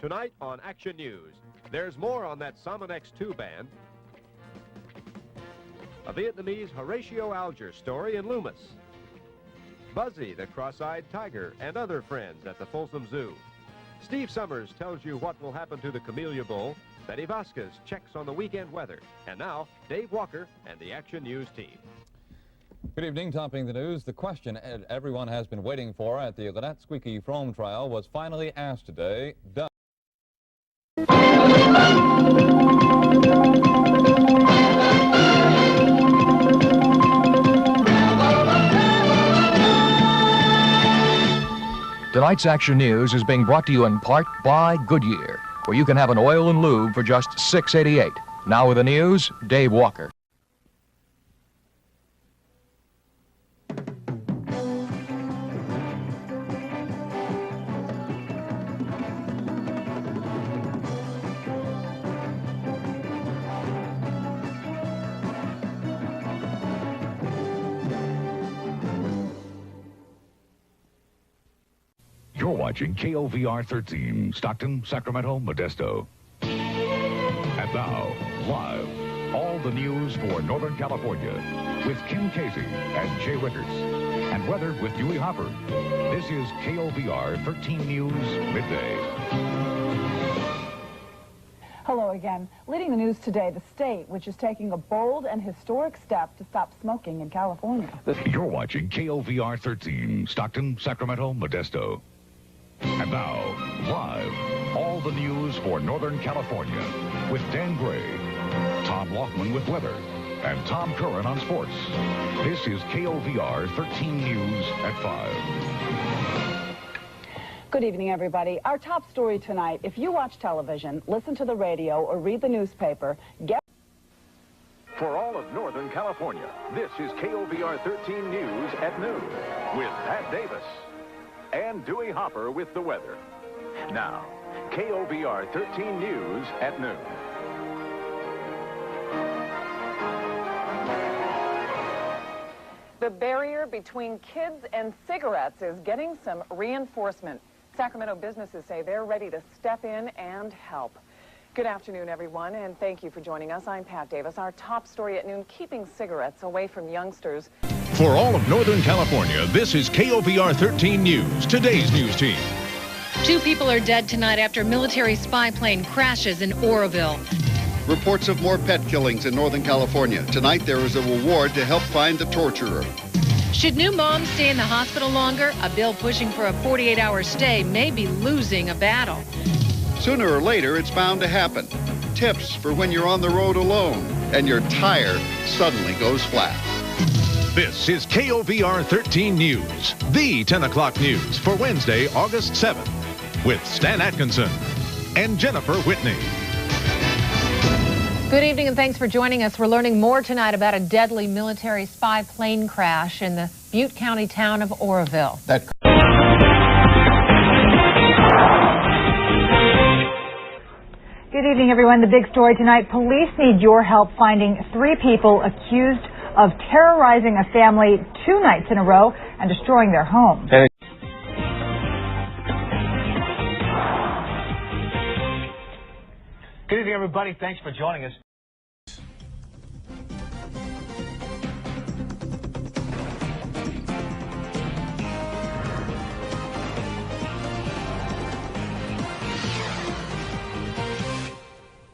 Tonight on Action News, there's more on that Salmon X2 band, a Vietnamese Horatio Alger story in Loomis, Buzzy the cross-eyed tiger and other friends at the Folsom Zoo. Steve Summers tells you what will happen to the camellia bull. Betty Vasquez checks on the weekend weather. And now, Dave Walker and the Action News team. Good evening. Topping the news, the question everyone has been waiting for at the Lynette Squeaky Frome trial was finally asked today. Tonight's Action News is being brought to you in part by Goodyear, where you can have an oil and lube for just $6.88. Now with the news, Dave Walker. You're watching KOVR 13, Stockton, Sacramento, Modesto. And now, live, all the news for Northern California with Kim Casey and Jay Rickards. And weather with Dewey Hopper. This is KOVR 13 News Midday. Hello again. Leading the news today, the state, which is taking a bold and historic step to stop smoking in California. You're watching KOVR 13, Stockton, Sacramento, Modesto. And now, live, all the news for Northern California with Dan Gray, Tom Laughlin with weather, and Tom Curran on sports. This is KOVR 13 News at 5. Good evening, everybody. Our top story tonight, if you watch television, listen to the radio, or read the newspaper, get... For all of Northern California, this is KOVR 13 News at noon with Pat Davis and Dewey Hopper with the weather. Now, KOVR 13 News at noon. The barrier between kids and cigarettes is getting some reinforcement. Sacramento businesses say they're ready to step in and help. Good afternoon, everyone, and thank you for joining us. I'm Pat Davis. Our top story at noon, keeping cigarettes away from youngsters. For all of Northern California, this is KOVR 13 News, today's news team. 2 people are dead tonight after a military spy plane crashes in Oroville. Reports of more pet killings in Northern California. Tonight there is a reward to help find the torturer. Should new moms stay in the hospital longer? A bill pushing for a 48-hour stay may be losing a battle. Sooner or later, it's bound to happen. Tips for when you're on the road alone and your tire suddenly goes flat. This is KOVR 13 News, the 10 o'clock news for Wednesday, August 7th, with Stan Atkinson and Jennifer Whitney. Good evening and thanks for joining us. We're learning more tonight about a deadly military spy plane crash in the Butte County town of Oroville. Good evening, everyone. The big story tonight, police need your help finding 3 people accused of terrorizing a family 2 nights in a row and destroying their home. Good evening, everybody. Thanks for joining us.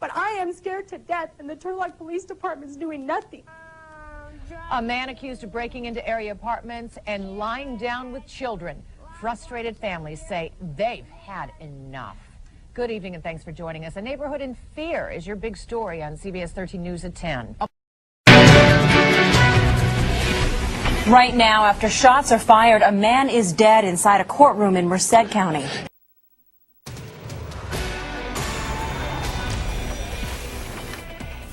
But I am scared to death, and the Turlock Police Department is doing nothing. A man accused of breaking into area apartments and lying down with children. Frustrated families say they've had enough. Good evening and thanks for joining us. A neighborhood in fear is your big story on CBS 13 News at 10. Right now, after shots are fired, a man is dead inside a courtroom in Merced County.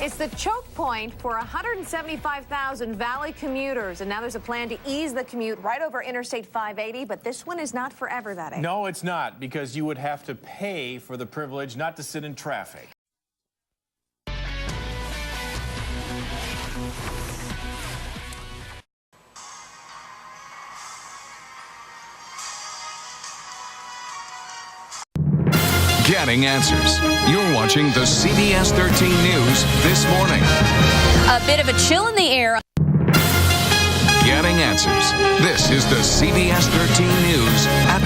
It's the choke point for 175,000 Valley commuters, and now there's a plan to ease the commute right over Interstate 580, but this one is not forever, that is. No, it's not, because you would have to pay for the privilege not to sit in traffic. Getting answers. You're watching the CBS 13 News this morning. A bit of a chill in the air. Getting answers. This is the CBS 13 News at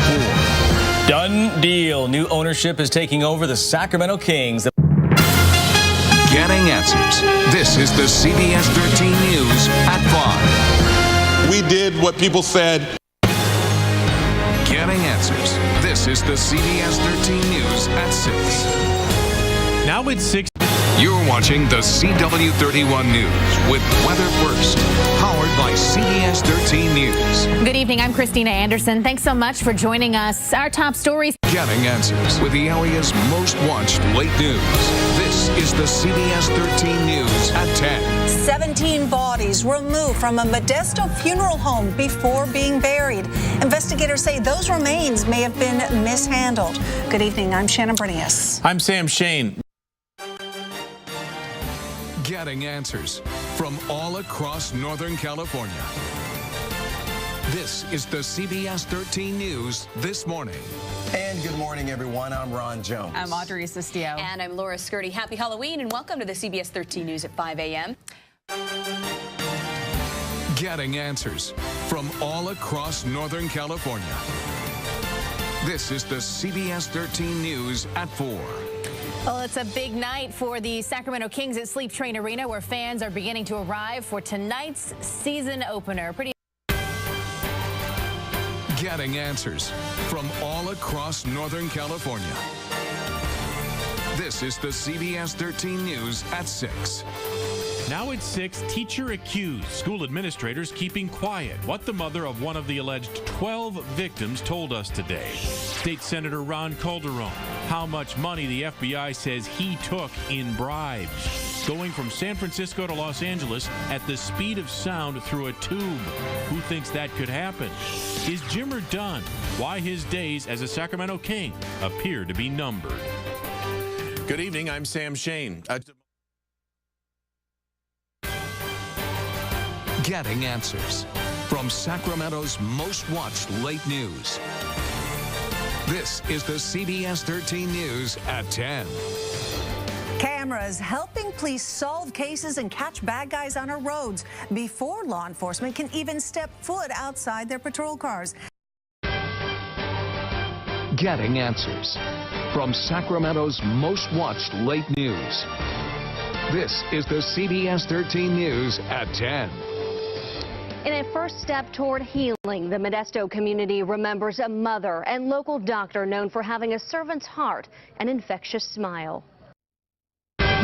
4. Done deal. New ownership is taking over the Sacramento Kings. Getting answers. This is the CBS 13 News at 5. We did what people said. Getting answers. This is the CBS 13 News at 6. Now it's 6. You're watching the CW31 News with Weather First, powered by CBS 13 News. Good evening. I'm Christina Anderson. Thanks so much for joining us. Our top stories. Getting answers with the area's most watched late news. This is the CBS 13 News at 10. 17 bodies removed from a Modesto funeral home before being buried. Investigators say those remains may have been mishandled. Good evening. I'm Shannon Bernius. I'm Sam Shane. Getting answers from all across Northern California. This is the CBS 13 News this morning. And good morning, everyone. I'm Ron Jones. I'm Audrey Assistio. And I'm Laura Skirty. Happy Halloween and welcome to the CBS 13 News at 5 a.m. Getting answers from all across Northern California. This is the CBS 13 News at 4. Well, it's a big night for the Sacramento Kings at Sleep Train Arena, where fans are beginning to arrive for tonight's season opener. Getting answers from all across Northern California. This is the CBS 13 News at 6. Now it's 6. Teacher accused. School administrators keeping quiet. What the mother of one of the alleged 12 victims told us today. State Senator Ron Calderon. How much money the FBI says he took in bribes. Going from San Francisco to Los Angeles at the speed of sound through a tube. Who thinks that could happen? Is Jimmer done? Why his days as a Sacramento King appear to be numbered. Good evening. I'm Sam Shane. Getting answers from Sacramento's most watched late news. This is the CBS 13 News at 10. Cameras helping police solve cases and catch bad guys on our roads before law enforcement can even step foot outside their patrol cars. Getting answers from Sacramento's most watched late news. This is the CBS 13 News at 10. In a first step toward healing, the Modesto community remembers a mother and local doctor known for having a servant's heart and infectious smile.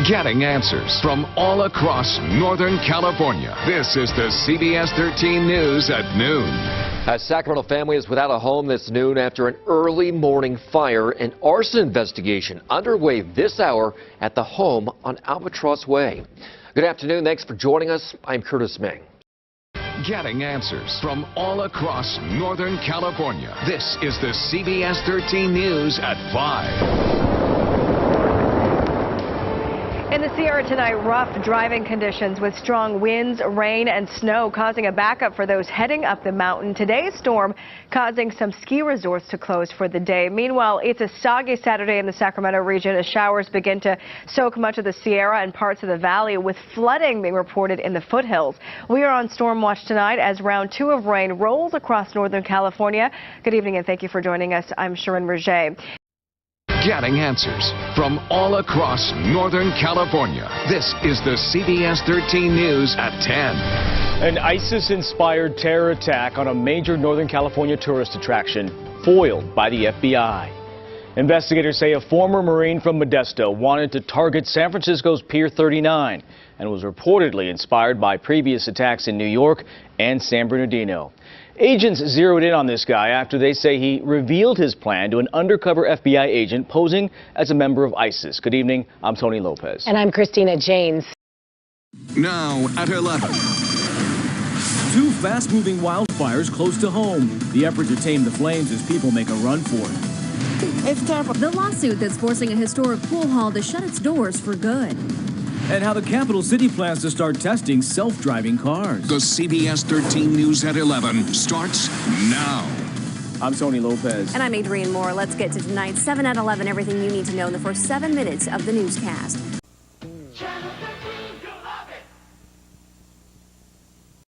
Getting answers from all across Northern California. This is the CBS 13 News at noon. A Sacramento family is without a home this noon after an early morning fire. An arson investigation underway this hour at the home on Albatross Way. Good afternoon. Thanks for joining us. I'm Curtis Meng. Getting answers from all across Northern California. This is the CBS 13 News at 5. In the Sierra tonight, rough driving conditions with strong winds, rain, and snow causing a backup for those heading up the mountain. Today's storm causing some ski resorts to close for the day. Meanwhile, it's a soggy Saturday in the Sacramento region as showers begin to soak much of the Sierra and parts of the valley, with flooding being reported in the foothills. We are on storm watch tonight as round 2 of rain rolls across Northern California. Good evening and thank you for joining us. I'm Sharon Roget. Getting answers from all across Northern California. This is the CBS 13 News at 10. An ISIS-inspired terror attack on a major Northern California tourist attraction, foiled by the FBI. Investigators say a former Marine from Modesto wanted to target San Francisco's Pier 39 and was reportedly inspired by previous attacks in New York and San Bernardino. Agents zeroed in on this guy after they say he revealed his plan to an undercover FBI agent posing as a member of ISIS. Good evening, I'm Tony Lopez. And I'm Christina Janes. Now at 11. 2 fast-moving wildfires close to home. The effort to tame the flames as people make a run for it. It's terrible. The lawsuit that's forcing a historic pool hall to shut its doors for good. And how the capital city plans to start testing self-driving cars. The CBS 13 News at 11 starts now. I'm Tony Lopez. And I'm Adrienne Moore. Let's get to tonight's 7 at 11, everything you need to know in the first 7 minutes of the newscast.